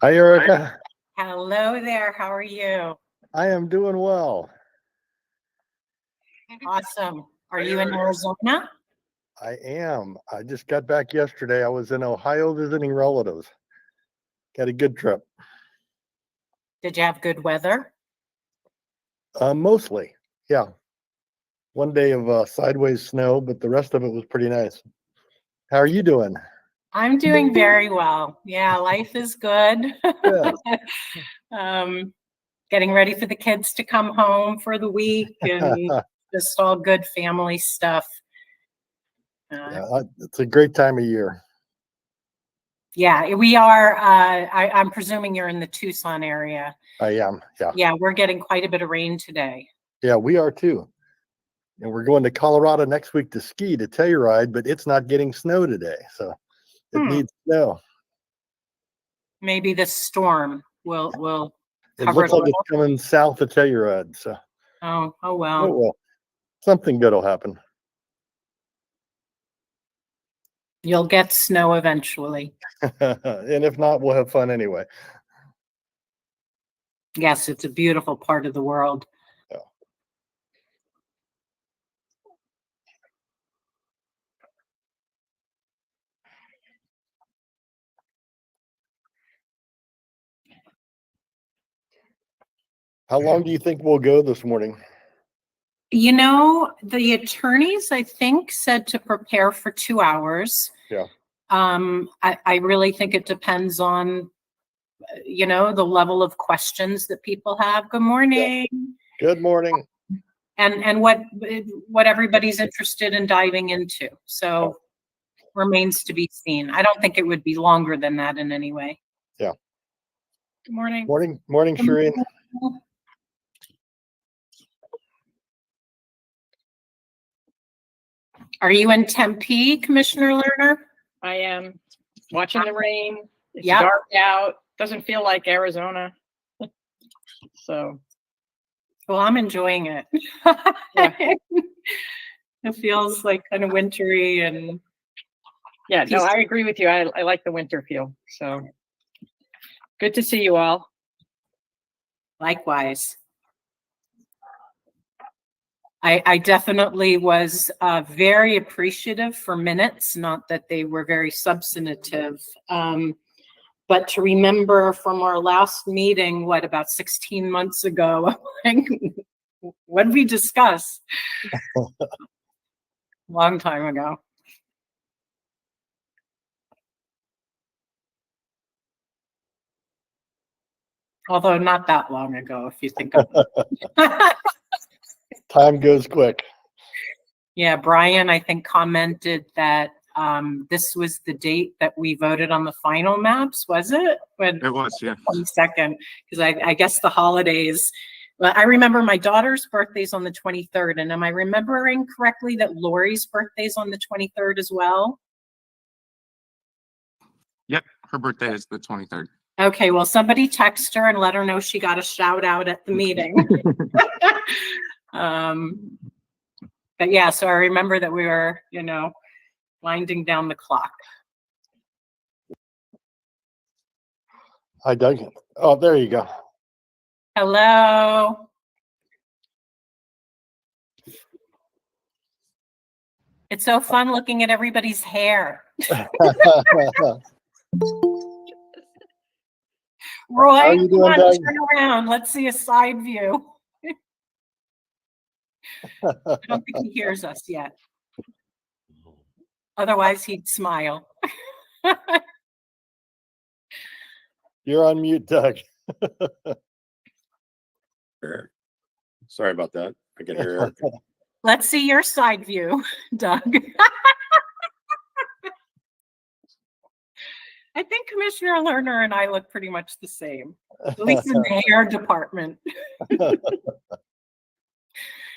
Hi, Erica. Hello there. How are you? I am doing well. Awesome. Are you in Arizona? I am. I just got back yesterday. I was in Ohio visiting relatives. Got a good trip. Did you have good weather? Mostly, yeah. One day of sideways snow, but the rest of it was pretty nice. How are you doing? I'm doing very well. Yeah, life is good. Good. Getting ready for the kids to come home for the week and just all good family stuff. It's a great time of year. Yeah, we are. I'm presuming you're in the Tucson area. I am, yeah. Yeah, we're getting quite a bit of rain today. Yeah, we are too. And we're going to Colorado next week to ski to Telluride, but it's not getting snow today, so it needs snow. Maybe the storm will It cover looks like it's coming south of Telluride, so. Oh Oh well. well, something good will happen. You'll get snow eventually. And if not, we'll have fun anyway. Yes, it's a beautiful part of the world. Yeah. How long do you think we'll go this morning? You know, the attorneys, I think, said to prepare for 2 hours. Yeah. I really think it depends on, the level of questions that people have. Good morning. Yeah. Good morning. And what everybody's interested in diving into. So remains to be seen. I don't think it would be longer than that in any way. Yeah. Good morning. Morning, Shireen. Are you in Tempe, Commissioner Lerner? I am watching the rain. It's dark out. Doesn't feel like Arizona. So. Well, I'm enjoying it. Yeah. It feels like kind of wintry and. Yeah, no, I agree with you. I like the winter feel. So good to see you all. Likewise. I definitely was very appreciative for minutes, not that they were very substantive, but to remember from our last meeting, about 16 months ago, what did we discuss? Long time ago. Although not that long ago, if you think of it. Time goes quick. Yeah, Brian, I think, commented that this was the date that we voted on the final maps, was it? It was, yeah. 22nd, because I guess the holidays. Well, I remember my daughter's birthday's on the 23rd, and am I remembering correctly that Lori's birthday's on the 23rd as well? Yep, her birthday is the 23rd. Okay, well, somebody text her and let her know she got a shout out at the meeting. But yeah, so I remember that we were, winding down the clock. Hi, Doug. Oh, there you go. Hello. It's so fun looking at everybody's hair. Roy, come on, turn around. Let's see a side view. I don't think he hears us yet. Otherwise, he'd smile. You're on mute, Doug. Sorry about that. I can hear Eric. Let's see your side view, Doug. I think Commissioner Lerner and I look pretty much the same, at least in the hair department.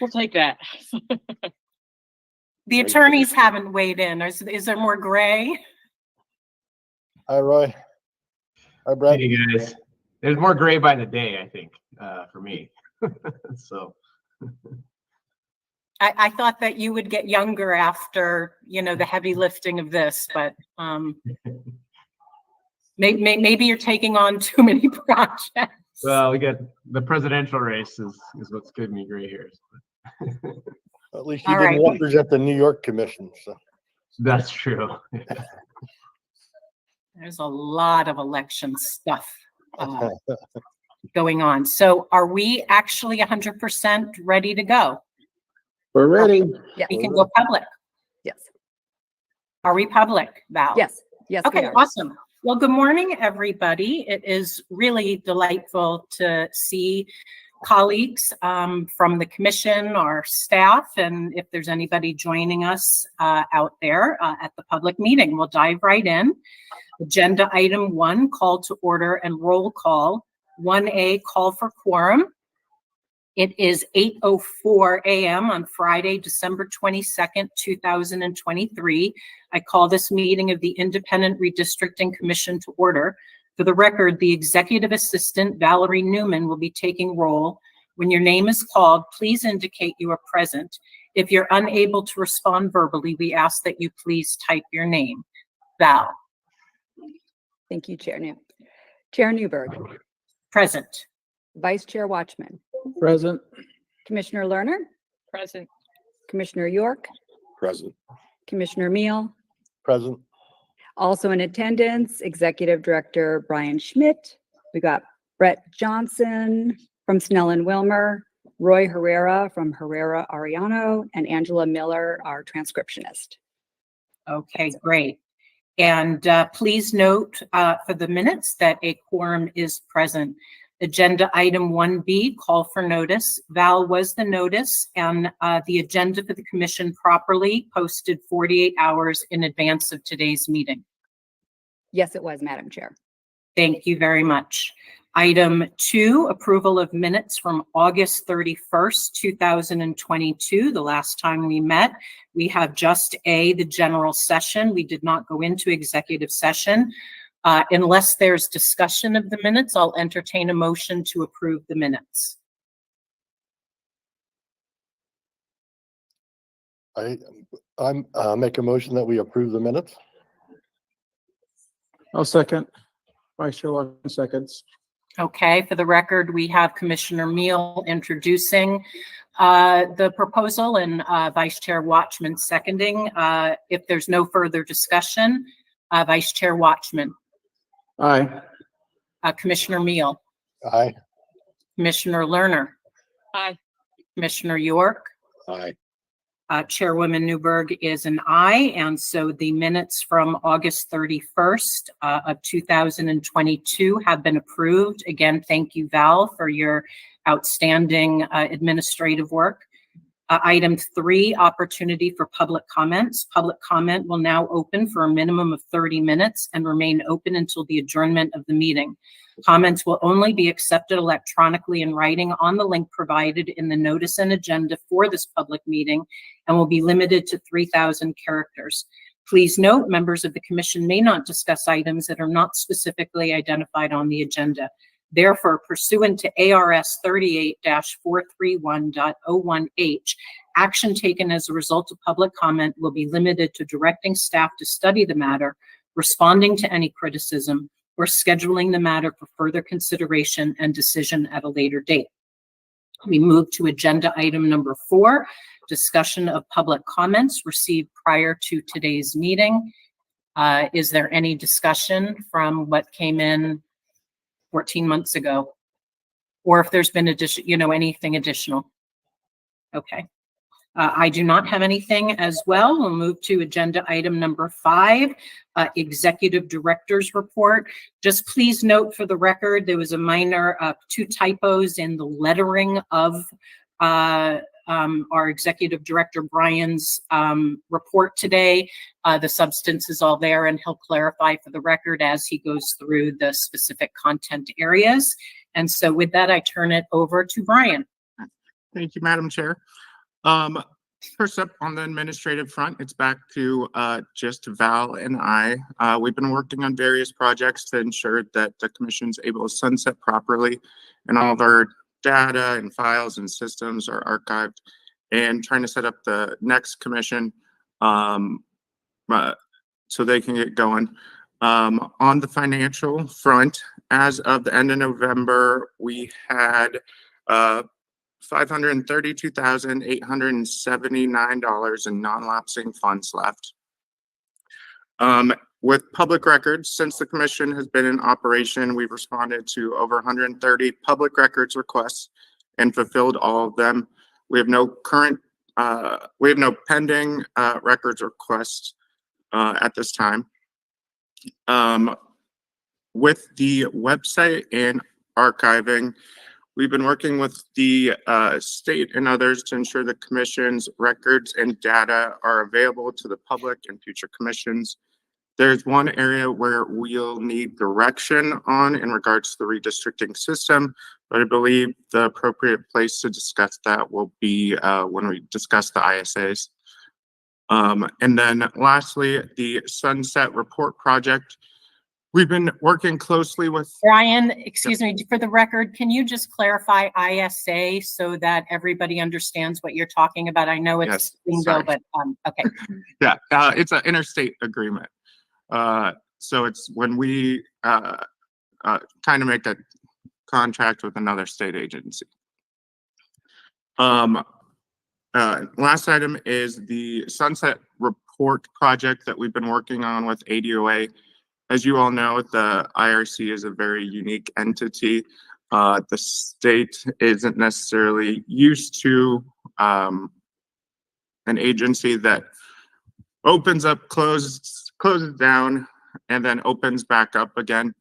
We'll take that. The attorneys haven't weighed in. Is there more gray? Hi, Roy. Hi, Brett. Hey, guys. There's more gray by the day, I think, for me. So. I thought that you would get younger after, the heavy lifting of this, but Maybe you're taking on too many projects. Well, we got the presidential race is what's giving me gray hairs. At least you All didn't right. represent the New York Commission, so. That's true. There's a lot of election stuff going on. So are we actually 100% ready to go? We're ready. Yes. We can go public. Yes. Are we public, Val? Yes. Yes. we Okay, are. awesome. Well, good morning, everybody. It is really delightful to see colleagues from the commission, our staff, and if there's anybody joining us out there at the public meeting. We'll dive right in. Agenda item 1, call to order and roll call. 1A, call for quorum. It is 8:04 a.m. on Friday, December 22nd, 2023. I call this meeting of the Independent Redistricting Commission to order. For the record, the Executive Assistant, Valerie Newman, will be taking roll. When your name is called, please indicate you are present. If you're unable to respond verbally, we ask that you please type your name. Val. Thank you, Chair Chair Newberg, Present. Vice Chair Watchman, Present. Commissioner Lerner, Present. Commissioner York, Present. Commissioner Meal, Present. also in attendance, Executive Director Brian Schmidt. We got Brett Johnson from Snell and Wilmer, Roy Herrera from Herrera Ariano, and Angela Miller, our transcriptionist. Okay, great. And please note for the minutes that a quorum is present. Agenda item 1B, call for notice. Val, was the notice and the agenda for the commission properly posted 48 hours in advance of today's meeting? Yes, it was, Madam Chair. Thank you very much. Item 2, approval of minutes from August 31st, 2022, the last time we met. We have just the general session. We did not go into executive session. Unless there's discussion of the minutes, I'll entertain a motion to approve the minutes. I'm make a motion that we approve the minutes. I'll second. Vice Chair Watson seconds. Okay, for the record, we have Commissioner Meal introducing the proposal and Vice Chair Watchman seconding. If there's no further discussion, Vice Chair Watchman. Aye. Commissioner Meal. Aye. Commissioner Lerner. Aye. Commissioner York. Aye. Chairwoman Newberg is an aye, and so the minutes from August 31st of 2022 have been approved. Again, thank you, Val, for your outstanding administrative work. Item 3, opportunity for public comments. Public comment will now open for a minimum of 30 minutes and remain open until the adjournment of the meeting. Comments will only be accepted electronically in writing on the link provided in the notice and agenda for this public meeting and will be limited to 3,000 characters. Please note, members of the commission may not discuss items that are not specifically identified on the agenda. Therefore, pursuant to ARS 38-431.01H, action taken as a result of public comment will be limited to directing staff to study the matter, responding to any criticism, or scheduling the matter for further consideration and decision at a later date. We move to agenda item number 4, discussion of public comments received prior to today's meeting. Is there any discussion from what came in 14 months ago? Or if there's been anything additional? Okay. I do not have anything as well. We'll move to agenda item number 5, executive director's report. Just please note for the record, there was a minor 2 typos in the lettering of our executive director Brian's report today. The substance is all there, and he'll clarify for the record as he goes through the specific content areas. And so with that, I turn it over to Brian. Thank you, Madam Chair. First up on the administrative front, it's back to just Val and I. We've been working on various projects to ensure that the commission's able to sunset properly and all of our data and files and systems are archived, and trying to set up the next commission so they can get going. On the financial front, as of the end of November, we had $532,879 in non-lapsing funds left. With public records, since the commission has been in operation, we've responded to over 130 public records requests and fulfilled all of them. We have no pending records requests at this time. With the website and archiving, we've been working with the state and others to ensure the commission's records and data are available to the public and future commissions. There's one area where we'll need direction on in regards to the redistricting system, but I believe the appropriate place to discuss that will be when we discuss the ISAs. And then lastly, the Sunset Report Project. We've been working closely with Brian, excuse me, for the record, can you just clarify ISA so that everybody understands what you're talking about? I know it's Yes, lingo, sorry. but okay. Yeah, it's an interstate agreement. So it's when we kind of make a contract with another state agency. Last item is the Sunset Report project that we've been working on with ADOA. As you all know, the IRC is a very unique entity. The state isn't necessarily used to an agency that opens up, closes down, and then opens back up again.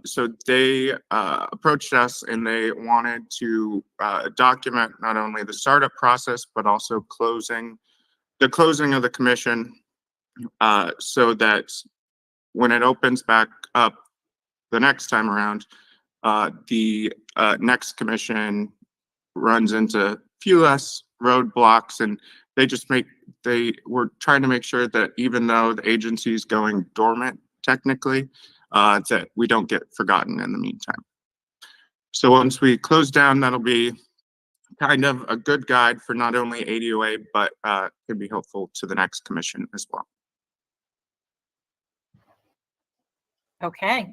So they approached us and they wanted to document not only the startup process, but also the closing of the commission so that when it opens back up the next time around, the next commission runs into few less roadblocks, and they were trying to make sure that even though the agency is going dormant technically, that we don't get forgotten in the meantime. So once we close down, that'll be kind of a good guide for not only ADOA, but can be helpful to the next commission as well. Okay,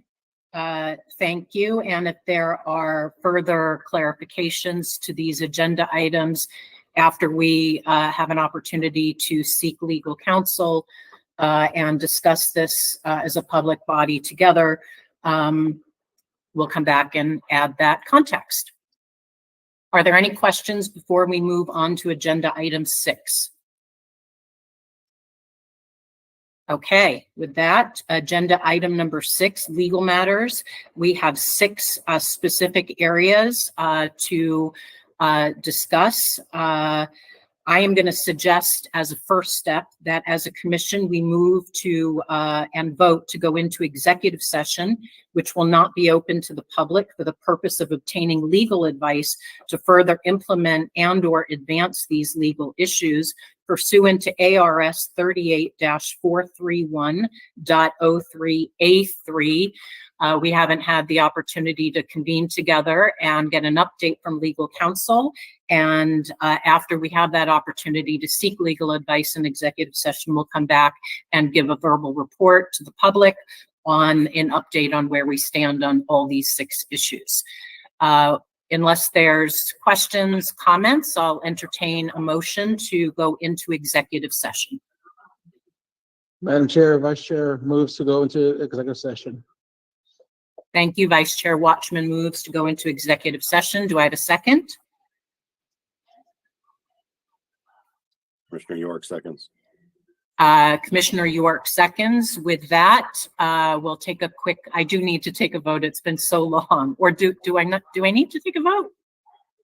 thank you. And if there are further clarifications to these agenda items after we have an opportunity to seek legal counsel and discuss this as a public body together, we'll come back and add that context. Are there any questions before we move on to agenda item 6? Okay, with that, agenda item number 6, legal matters. We have 6 specific areas to discuss. I am going to suggest as a first step that as a commission, we move to and vote to go into executive session, which will not be open to the public for the purpose of obtaining legal advice to further implement and or advance these legal issues pursuant to ARS 38-431.03A3. We haven't had the opportunity to convene together and get an update from legal counsel. And after we have that opportunity to seek legal advice in executive session, we'll come back and give a verbal report to the public on an update on where we stand on all these 6 issues. Unless there's questions, comments, I'll entertain a motion to go into executive session. Madam Chair, Vice Chair moves to go into executive session. Thank you. Vice Chair Watchman moves to go into executive session. Do I have a second? Commissioner York seconds. Commissioner York seconds. With that, we'll take a quick, I do need to take a vote. It's been so long. Or do I need to take a vote?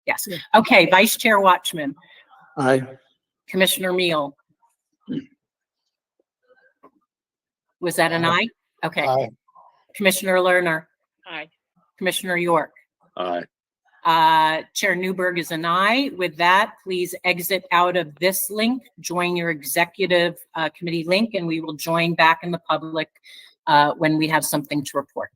Yes. Okay. Vice Chair Watchman. Aye. Commissioner Meal. Was that an aye? Okay. Aye. Commissioner Lerner. Aye. Commissioner York. Aye. Chair Newberg is an aye. With that, please exit out of this link, join your executive committee link, and we will join back in the public when we have something to report.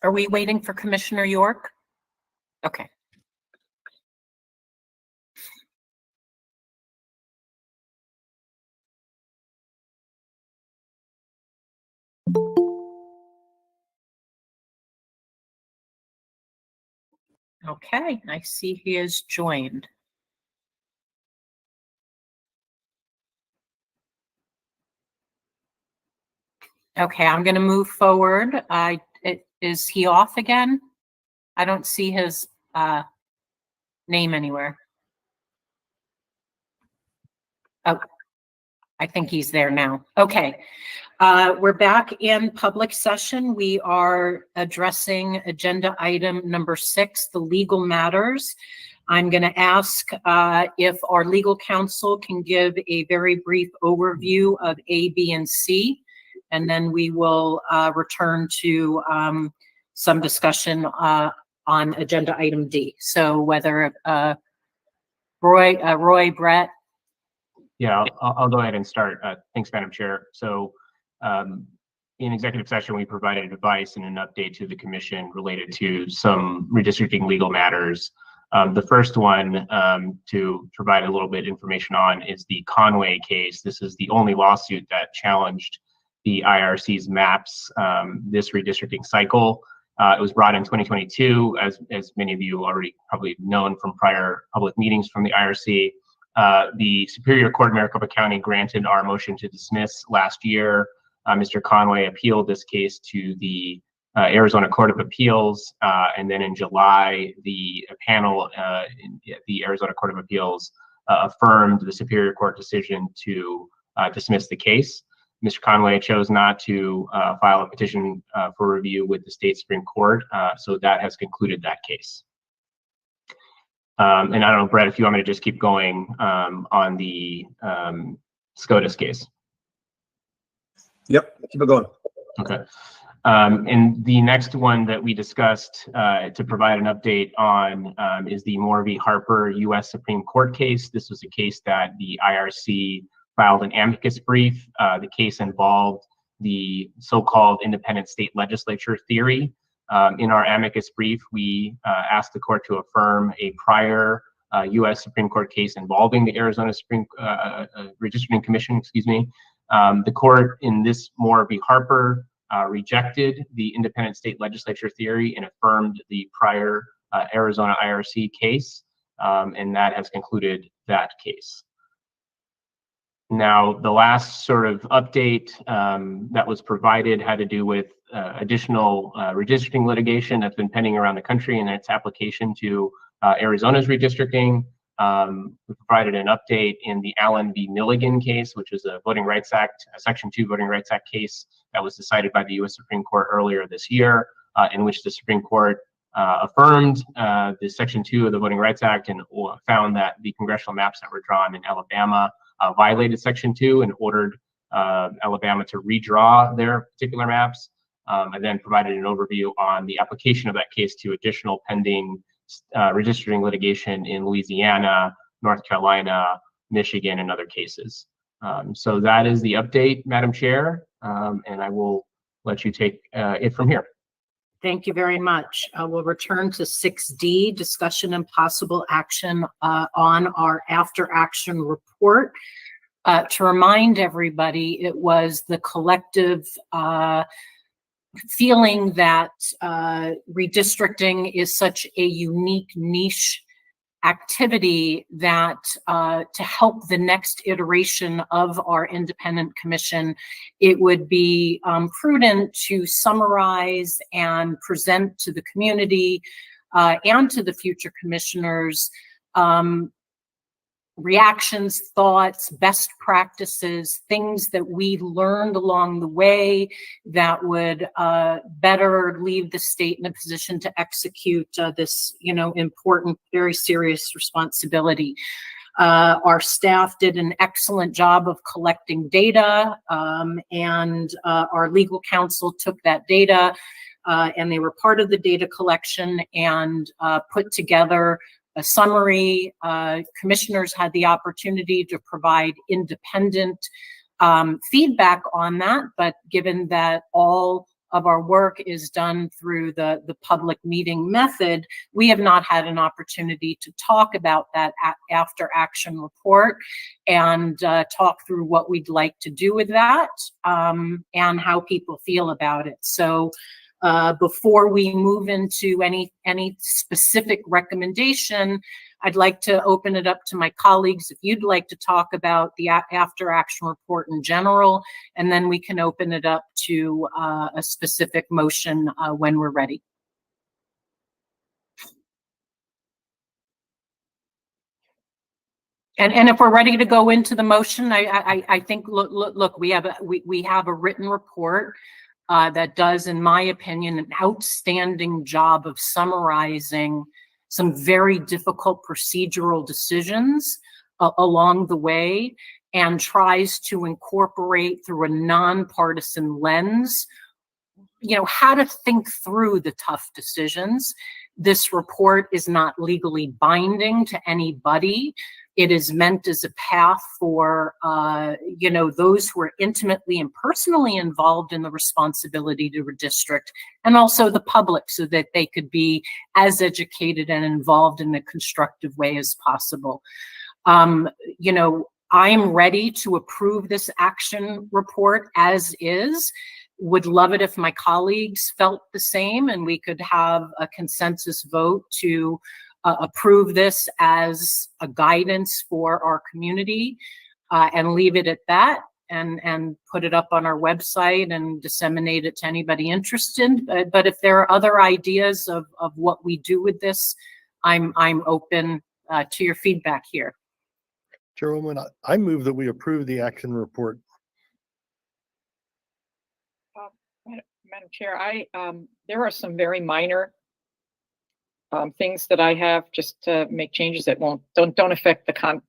Are we waiting for Commissioner York? Okay. Okay, I see he is joined. Okay, I'm going to move forward. Is he off again? I don't see his name anywhere. Oh, I think he's there now. Okay. We're back in public session. We are addressing agenda item number 6, the legal matters. I'm going to ask if our legal counsel can give a very brief overview of A, B, and C, and then we will return to some discussion on agenda item D. So whether Roy, Brett. Yeah, I'll go ahead and start. Thanks, Madam Chair. So in executive session, we provided advice and an update to the commission related to some redistricting legal matters. The first one to provide a little bit information on is the Conway case. This is the only lawsuit that challenged the IRC's maps this redistricting cycle. It was brought in 2022, as many of you already probably known from prior public meetings from the IRC. The Superior Court of Maricopa County granted our motion to dismiss last year. Mr. Conway appealed this case to the Arizona Court of Appeals, and then in July, the panel in the Arizona Court of Appeals affirmed the Superior Court decision to dismiss the case. Mr. Conway chose not to file a petition for review with the state Supreme Court, so that has concluded that case. And I don't know, Brett, if you want me to just keep going on the SCOTUS case. Yep, keep it going. Okay. And the next one that we discussed to provide an update on is the Moore v. Harper U.S. Supreme Court case. This was a case that the IRC filed an amicus brief. The case involved the so-called independent state legislature theory. In our amicus brief, we asked the court to affirm a prior U.S. Supreme Court case involving the Arizona Supreme Redistricting Commission, excuse me. The court in this Moore v. Harper rejected the independent state legislature theory and affirmed the prior Arizona IRC case, and that has concluded that case. Now, the last sort of update that was provided had to do with additional redistricting litigation that's been pending around the country and its application to Arizona's redistricting. We provided an update in the Allen v. Milligan case, which is a Voting Rights Act, a Section 2 Voting Rights Act case that was decided by the U.S. Supreme Court earlier this year, in which the Supreme Court affirmed the Section 2 of the Voting Rights Act and found that the congressional maps that were drawn in Alabama violated Section 2 and ordered Alabama to redraw their particular maps, and then provided an overview on the application of that case to additional pending redistricting litigation in Louisiana, North Carolina, Michigan, and other cases. So that is the update, Madam Chair, and I will let you take it from here. Thank you very much. We'll return to 6D, discussion and possible action on our after action report. To remind everybody, it was the collective feeling that redistricting is such a unique niche activity that to help the next iteration of our independent commission, it would be prudent to summarize and present to the community and to the future commissioners reactions, thoughts, best practices, things that we learned along the way that would better leave the state in a position to execute this, important, very serious responsibility. Our staff did an excellent job of collecting data, and our legal counsel took that data, and they were part of the data collection and put together a summary. Commissioners had the opportunity to provide independent feedback on that, but given that all of our work is done through the public meeting method, we have not had an opportunity to talk about that after action report and talk through what we'd like to do with that and how people feel about it. So before we move into any specific recommendation, I'd like to open it up to my colleagues if you'd like to talk about the after action report in general, and then we can open it up to a specific motion when we're ready. And if we're ready to go into the motion, I think look, we have a written report that does, in my opinion, an outstanding job of summarizing some very difficult procedural decisions along the way, and tries to incorporate through a nonpartisan lens, how to think through the tough decisions. This report is not legally binding to anybody. It is meant as a path for, those who are intimately and personally involved in the responsibility to redistrict, and also the public, so that they could be as educated and involved in a constructive way as possible. I am ready to approve this action report as is. Would love it if my colleagues felt the same and we could have a consensus vote to approve this as a guidance for our community and leave it at that, and put it up on our website and disseminate it to anybody interested. But if there are other ideas of what we do with this, I'm open to your feedback here. Chairwoman, I move that we approve the action report. Madam Chair, there are some very minor things that I have just to make changes that don't affect the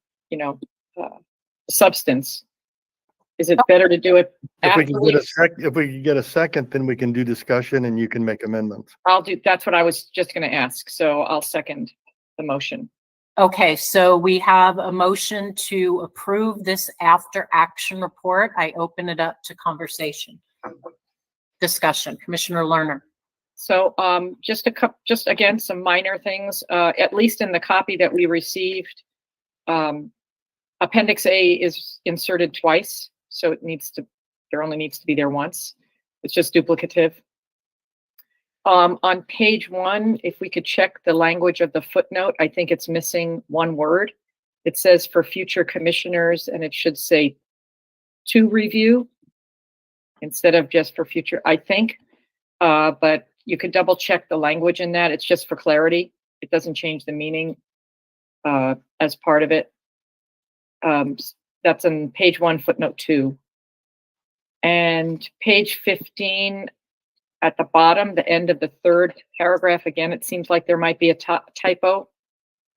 substance. Is it better to do it If we afterwards? can get a second, then we can do discussion and you can make amendments. That's what I was just going to ask. So I'll second the motion. Okay, so we have a motion to approve this after action report. I open it up to conversation. Discussion. Commissioner Lerner. So just again, some minor things, at least in the copy that we received. Appendix A is inserted twice, so there only needs to be there once. It's just duplicative. On page 1, if we could check the language of the footnote, I think it's missing one word. It says for future commissioners, and it should say to review instead of just for future, I think. But you could double check the language in that. It's just for clarity. It doesn't change the meaning as part of it. That's on page 1, footnote 2. And page 15, at the bottom, the end of the 3rd paragraph, again, it seems like there might be a typo.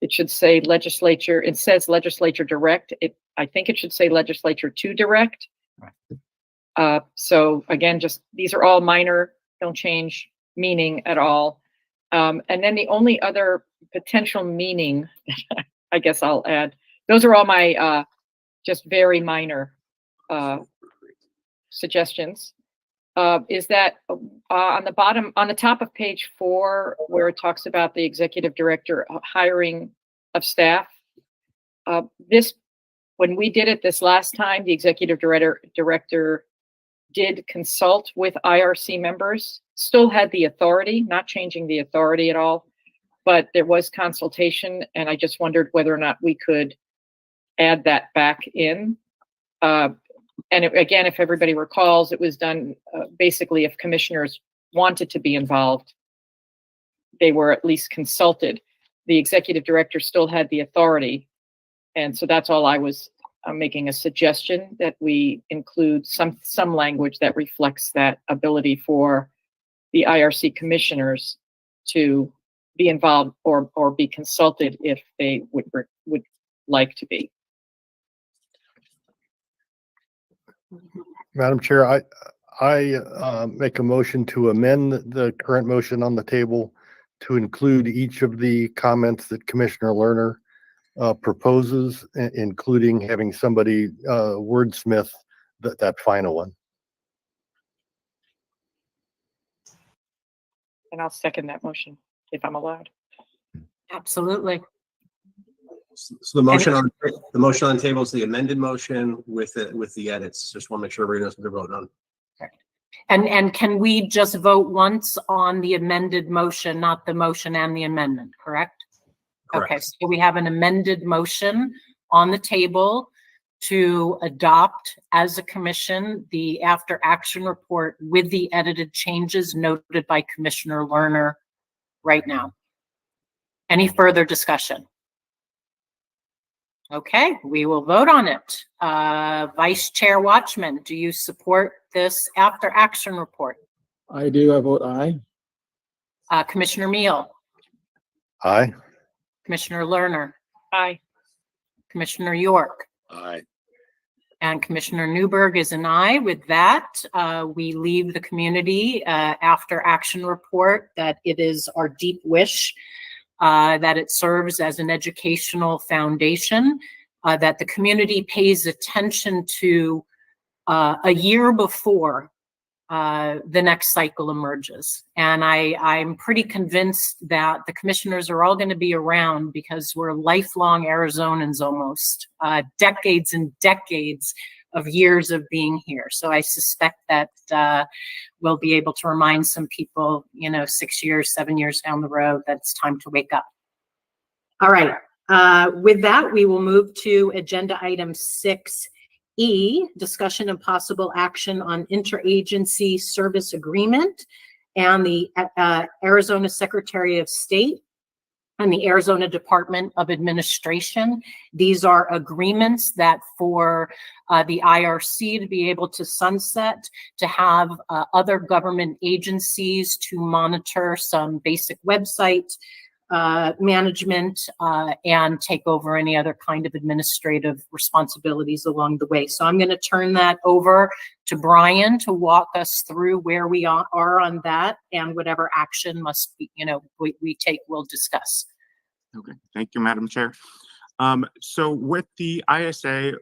It should say legislature. It says legislature direct. I think it should say legislature to direct. Right. So again, just these are all minor, don't change meaning at all. And then the only other potential meaning, I guess I'll add, those are all my just very minor suggestions. Is that on the top of page 4, where it talks about the executive director hiring of staff. When we did it this last time, the executive director did consult with IRC members, still had the authority, not changing the authority at all, but there was consultation, and I just wondered whether or not we could add that back in. Again, if everybody recalls, it was done basically if commissioners wanted to be involved, they were at least consulted. The executive director still had the authority, And so that's all I was making a suggestion, that we include some language that reflects that ability for the IRC commissioners to be involved or be consulted if they would like to be. Madam Chair, I make a motion to amend the current motion on the table to include each of the comments that Commissioner Lerner proposes, including having somebody wordsmith that final one. And I'll second that motion if I'm allowed. Absolutely. So the motion on the table is the amended motion with the edits. Just want to make sure everybody knows what they're voting on. And can we just vote once on the amended motion, not the motion and the amendment, correct? Correct. Okay, so we have an amended motion on the table to adopt as a commission the after action report with the edited changes noted by Commissioner Lerner right now. Any further discussion? Okay, we will vote on it. Vice Chair Watchman, do you support this after action report? I do. I vote aye. Commissioner Meal, Aye. Commissioner Lerner, Aye. Commissioner York, Aye. and Commissioner Newberg is an aye. With that, we leave the community after action report that it is our deep wish that it serves as an educational foundation, that the community pays attention to a year before the next cycle emerges. And I'm pretty convinced that the commissioners are all going to be around because we're lifelong Arizonans almost, decades and decades of years of being here. So I suspect that we'll be able to remind some people, 6 years, 7 years down the road, that it's time to wake up. All right. With that, we will move to agenda item 6E, discussion and possible action on interagency service agreement and the Arizona Secretary of State and the Arizona Department of Administration. These are agreements that for the IRC to be able to sunset, to have other government agencies to monitor some basic website management and take over any other kind of administrative responsibilities along the way. So I'm going to turn that over to Brian to walk us through where we are on that, and whatever action must be, we take, we'll discuss. Okay, thank you, Madam Chair. So with the ISA,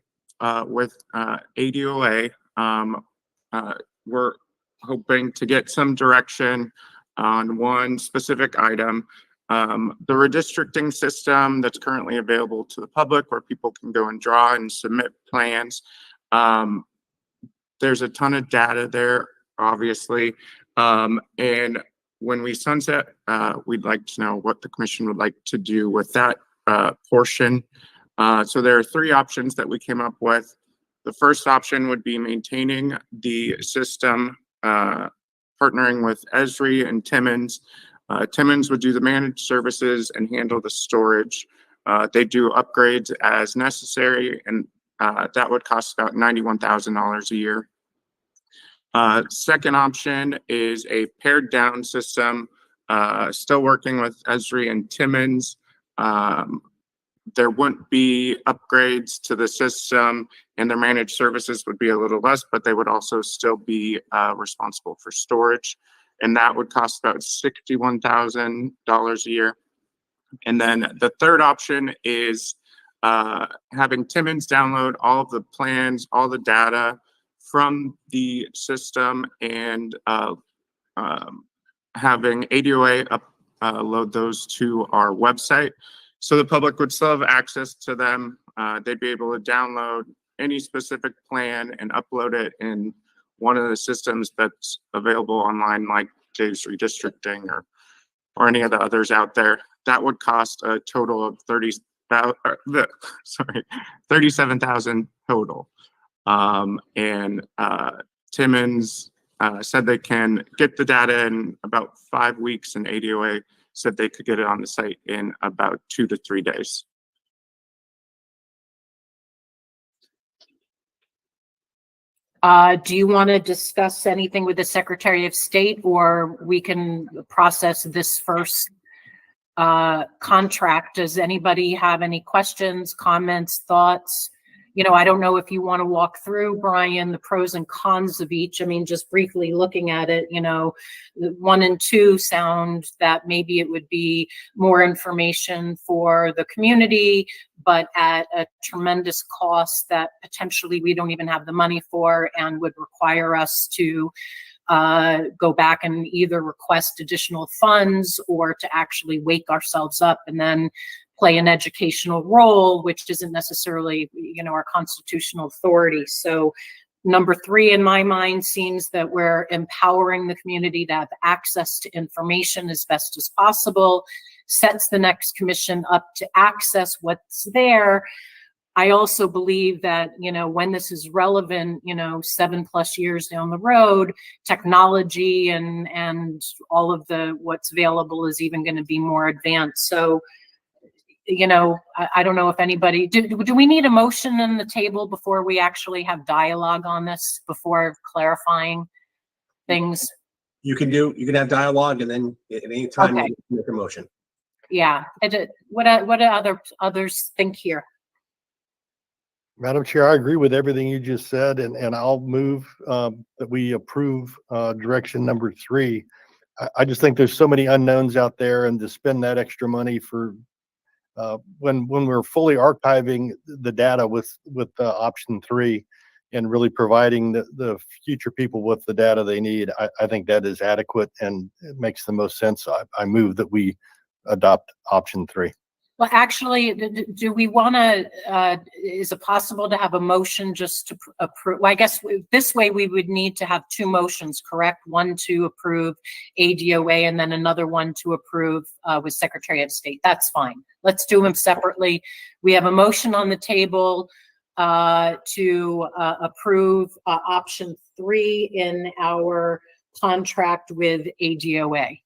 with ADOA, we're hoping to get some direction on one specific item. The redistricting system that's currently available to the public, where people can go and draw and submit plans. There's a ton of data there, obviously. And when we sunset, we'd like to know what the commission would like to do with that portion. So there are three options that we came up with. The first option would be maintaining the system, partnering with Esri and Timmons. Timmons would do the managed services and handle the storage. They do upgrades as necessary, and that would cost about $91,000 a year. Second option is a pared down system, still working with Esri and Timmons. There wouldn't be upgrades to the system, and their managed services would be a little less, but they would also still be responsible for storage. And that would cost about $61,000 a year. And then the third option is having Timmons download all of the plans, all the data from the system, and having ADOA load those to our website. So the public would still have access to them. They'd be able to download any specific plan and upload it in one of the systems that's available online, like Dave's Redistricting or any of the others out there. That would cost a total of $37,000 total. And Timmons said they can get the data in about 5 weeks, and ADOA said they could get it on the site in about 2 to 3 days. Do you want to discuss anything with the Secretary of State, or we can process this first contract? Does anybody have any questions, comments, thoughts? You know, I don't know if you want to walk through, Brian, the pros and cons of each. I mean, just briefly looking at it, you know, 1 and 2 sound that maybe it would be more information for the community, but at a tremendous cost that potentially we don't even have the money for, and would require us to go back and either request additional funds or to actually wake ourselves up and then play an educational role, which isn't necessarily, you know, our constitutional authority. So number 3 in my mind seems that we're empowering the community to have access to information as best as possible, sets the next commission up to access what's there. I also believe that, you know, when this is relevant, you know, 7+ years down the road, technology and all of the what's available is even going to be more advanced. So, you know, I don't know if anybody, do we need a motion on the table before we actually have dialogue on this, before clarifying things? You can have dialogue, and then at any time Okay. you can make a motion. Yeah. What do others think here? Madam Chair, I agree with everything you just said, and I'll move that we approve direction number 3. I just think there's so many unknowns out there, and to spend that extra money for when we're fully archiving the data with option 3 and really providing the future people with the data they need, I think that is adequate and it makes the most sense. I move that we adopt option 3. Well, actually, do we want to, is it possible to have a motion just to approve? Well, I guess this way we would need to have 2 motions, correct? One to approve ADOA and then another one to approve with Secretary of State. That's fine. Let's do them separately. We have a motion on the table to approve option 3 in our contract with ADOA.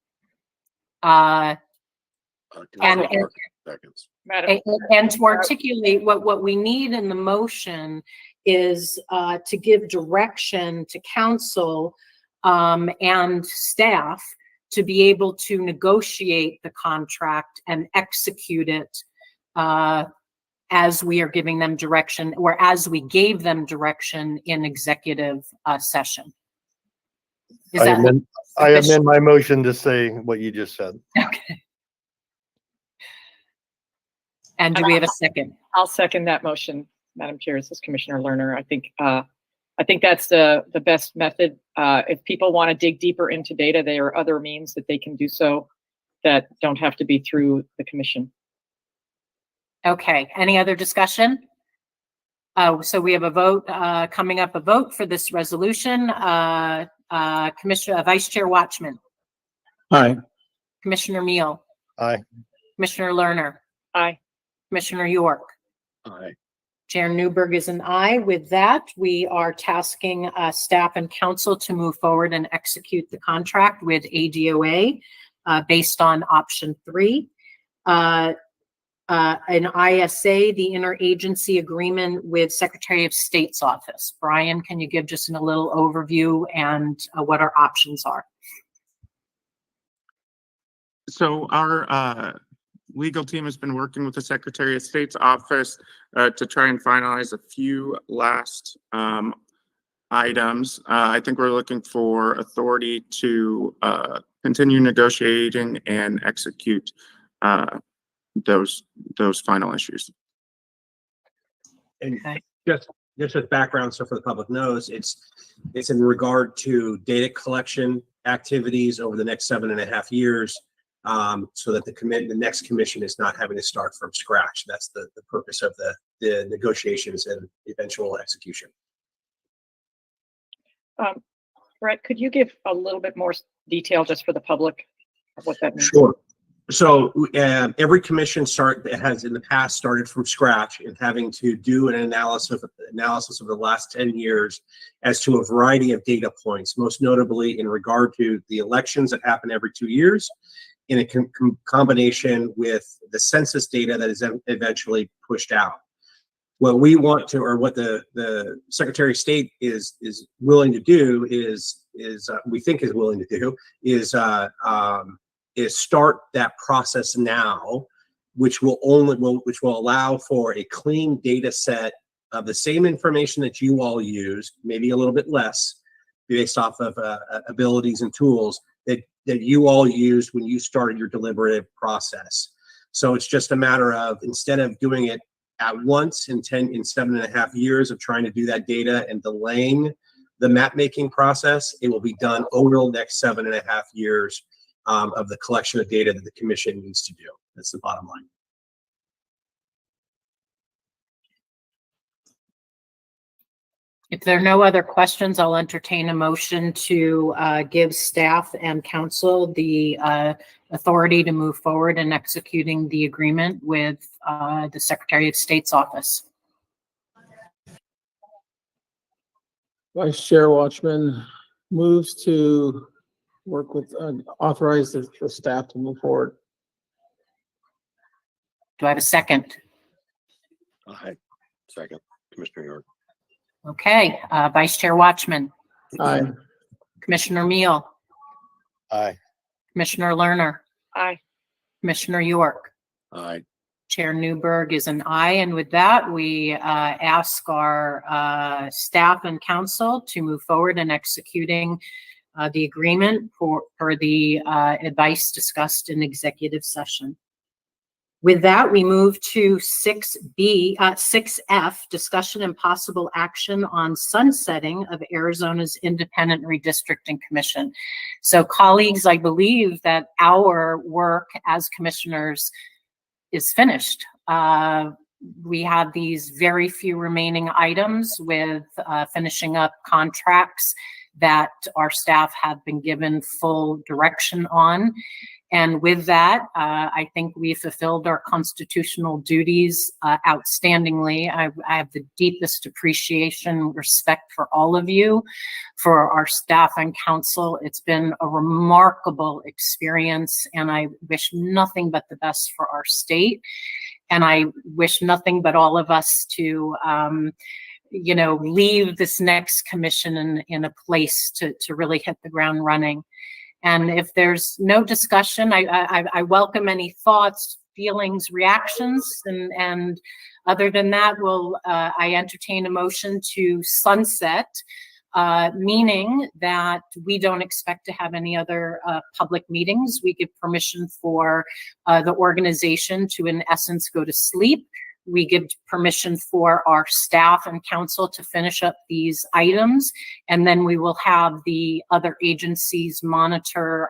And Seconds. And to articulate what we need in the motion is to give direction to council and staff to be able to negotiate the contract and execute it as we are giving them direction, or as we gave them direction in executive session. Is I that amend my motion to say what you just said. okay? And do we have a second? I'll second that motion, Madam Chair. This is Commissioner Lerner. I think that's the best method. If people want to dig deeper into data, there are other means that they can do so that don't have to be through the commission. Okay, any other discussion? So we have a vote coming up, a vote for this resolution. Commissioner, Vice Chair Watchman. Aye. Commissioner Meal. Aye. Commissioner Lerner. Aye. Commissioner York. Aye. Chair Newberg is an aye. With that, we are tasking staff and council to move forward and execute the contract with ADOA based on option 3. An ISA, the interagency agreement with Secretary of State's office. Brian, can you give just a little overview and what our options are? So our legal team has been working with the Secretary of State's office to try and finalize a few last items. I think we're looking for authority to continue negotiating and execute those final issues. And Okay. just as background, so for the public knows, it's in regard to data collection activities over the next 7.5 years, so that the next commission is not having to start from scratch. That's the purpose of the negotiations and eventual execution. Brett, could you give a little bit more detail just for the public of what that means? Sure. So every commission has in the past started from scratch and having to do an analysis of the last 10 years as to a variety of data points, most notably in regard to the elections that happen every 2 years, in a combination with the census data that is eventually pushed out. what we want to, or what the Secretary of State is willing to do is we think is willing to do is start that process now, which will allow for a clean data set of the same information that you all use, maybe a little bit less, based off of abilities and tools that you all used when you started your deliberative process. So it's just a matter of, instead of doing it at once in 7.5 years of trying to do that data and delaying the map making process, it will be done over the next 7.5 years of the collection of data that the commission needs to do. That's the bottom line. If there are no other questions, I'll entertain a motion to give staff and council the authority to move forward in executing the agreement with the Secretary of State's office. Vice Chair Watchman moves to work with, authorize the staff to move forward. Do I have a second? Aye. Second, Commissioner York. Okay, Vice Chair Watchman, Aye. Commissioner Meal, Aye. Commissioner Lerner, Aye. Commissioner York. Aye. Chair Newberg is an aye, and with that, we ask our staff and council to move forward in executing the agreement for the advice discussed in executive session. With that, we move to 6F, discussion and possible action on sunsetting of Arizona's Independent Redistricting Commission. So colleagues, I believe that our work as commissioners is finished. We have these very few remaining items with finishing up contracts that our staff have been given full direction on. And with that, I think we fulfilled our constitutional duties outstandingly. I have the deepest appreciation and respect for all of you, for our staff and council. It's been a remarkable experience, and I wish nothing but the best for our state. And I wish nothing but all of us to leave this next commission in a place to really hit the ground running. And if there's no discussion, I welcome any thoughts, feelings, reactions, and other than that, I entertain a motion to sunset, meaning that we don't expect to have any other public meetings. We give permission for the organization to, in essence, go to sleep. We give permission for our staff and council to finish up these items, and then we will have the other agencies monitor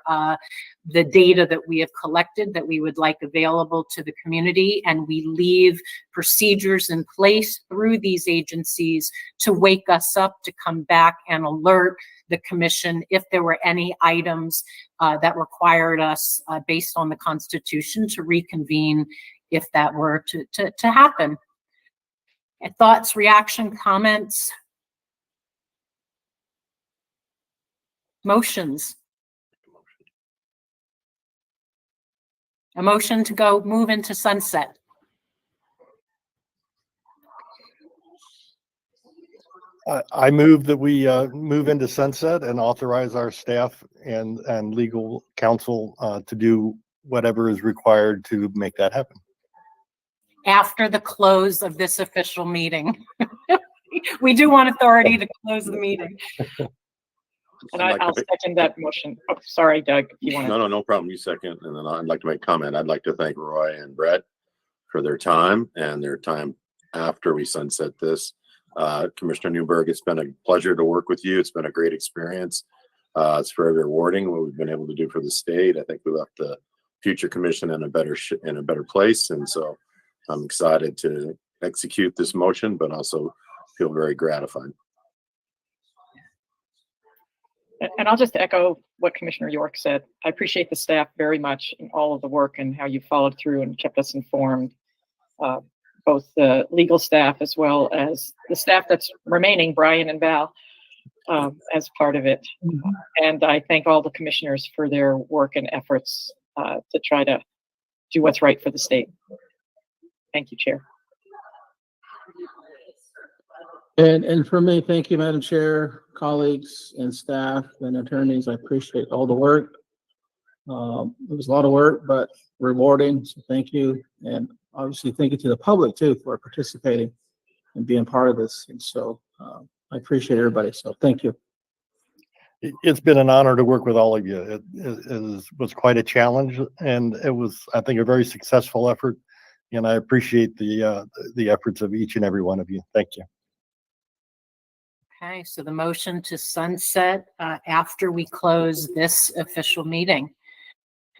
the data that we have collected that we would like available to the community, and we leave procedures in place through these agencies to wake us up to come back and alert the commission if there were any items that required us, based on the Constitution, to reconvene if that were to happen. Thoughts, reaction, comments, motions? A motion to move into sunset. I move that we move into sunset and authorize our staff and legal counsel to do whatever is required to make that happen. After the close of this official meeting. We do want authority to close the meeting. And I'll second that motion. Oh, sorry, Doug, if you want to. No problem. You second, and then I'd like to make a comment. I'd like to thank Roy and Brett for their time and their time after we sunset this. Commissioner Newberg, it's been a pleasure to work with you. It's been a great experience. It's very rewarding what we've been able to do for the state. I think we left the future commission in a better place, and so I'm excited to execute this motion, but also feel very gratified. And I'll just echo what Commissioner York said. I appreciate the staff very much in all of the work and how you followed through and kept us informed, both the legal staff as well as the staff that's remaining, Brian and Val, as part of it. And I thank all the commissioners for their work and efforts to try to do what's right for the state. Thank you, Chair. And for me, thank you, Madam Chair, colleagues and staff and attorneys. I appreciate all the work. It was a lot of work, but rewarding. So thank you. And obviously thank you to the public too for participating and being part of this. And so I appreciate everybody. So thank you. It's been an honor to work with all of you. It was quite a challenge, and it was, I think, a very successful effort. And I appreciate the efforts of each and every one of you. Thank you. Okay, so the motion to sunset after we close this official meeting.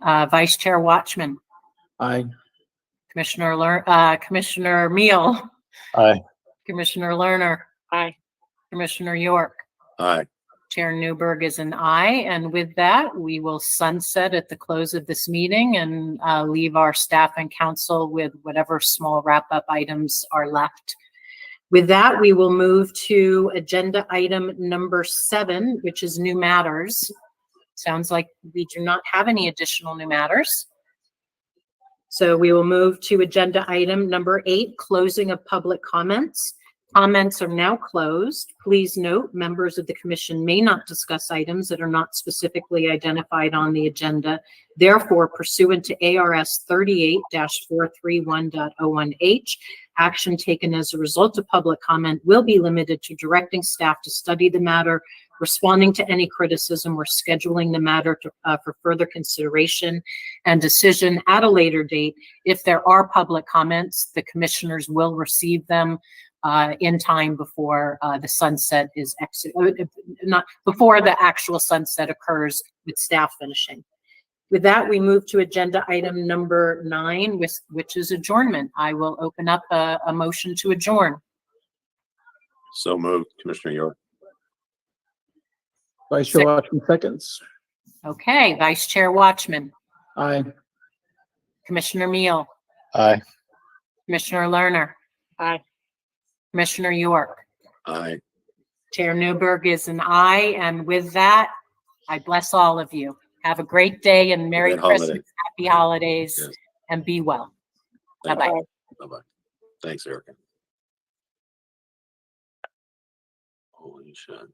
Vice Chair Watchman, Aye. Commissioner Meal, Aye. Commissioner Lerner, Aye. Commissioner York. Aye. Chair Newberg is an aye, and with that, we will sunset at the close of this meeting and leave our staff and council with whatever small wrap-up items are left. With that, we will move to agenda item number 7, which is new matters. Sounds like we do not have any additional new matters. So we will move to agenda item number 8, closing of public comments. Comments are now closed. Please note, members of the commission may not discuss items that are not specifically identified on the agenda. Therefore, pursuant to ARS 38-431.01H, action taken as a result of public comment will be limited to directing staff to study the matter, responding to any criticism, or scheduling the matter for further consideration and decision at a later date. If there are public comments, the commissioners will receive them in time before the sunset is not before the actual sunset occurs with staff finishing. With that, we move to agenda item number 9, which is adjournment. I will open up a motion to adjourn. So moved, Commissioner York. Vice Chair Watchman seconds. Okay, Vice Chair Watchman, Aye. Commissioner Meal, Aye. Commissioner Lerner, Aye. Commissioner York. Aye. Chair Newberg is an aye, and with that, I bless all of you. Have a great day and Merry Great Christmas, holiday. Happy Holidays, Yes. and be well. Thank Bye-bye. you. Bye-bye. Thanks, Erica. Holy shit.